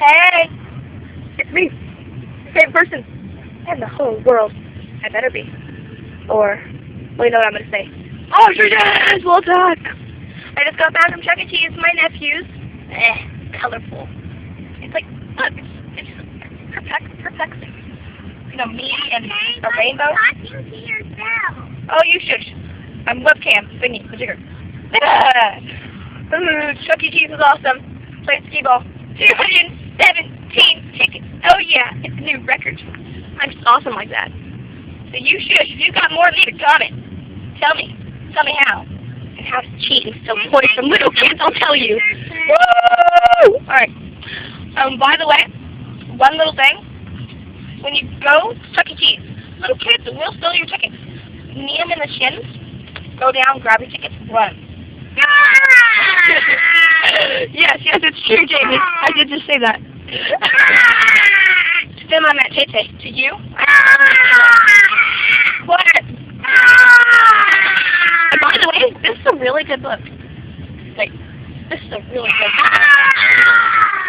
Hey! It's me! Your favorite person in the whole world. I better be. Or, well, you know what I'm going to say. Ostriches will attack! I just got back from Chuck E. Cheese, my nephew's. Colorful. It's like, look, it's perplexing. You know, me and a rainbow. Talking to yourself. Oh, you should. I'm webcam thingy, majigger. Chuck E. Cheese is awesome. Played skee-ball. 217 tickets. Oh yeah, it's a new record. I'm just awesome like that. So you should. If you got more, leave a comment. Tell me. Tell me how. And how to cheat and steal toys from little kids, I'll tell you. Woo! Alright. By the way, one little thing. When you go to Chuck E. Cheese, little kids will steal your tickets. Knee them in the shins, go down, grab your tickets, run. Yes, it's true, Jamie. I did just say that. To them, I meant Tay-Tay. To you? What? And by the way, this is a really good book. Like, this is a really good book.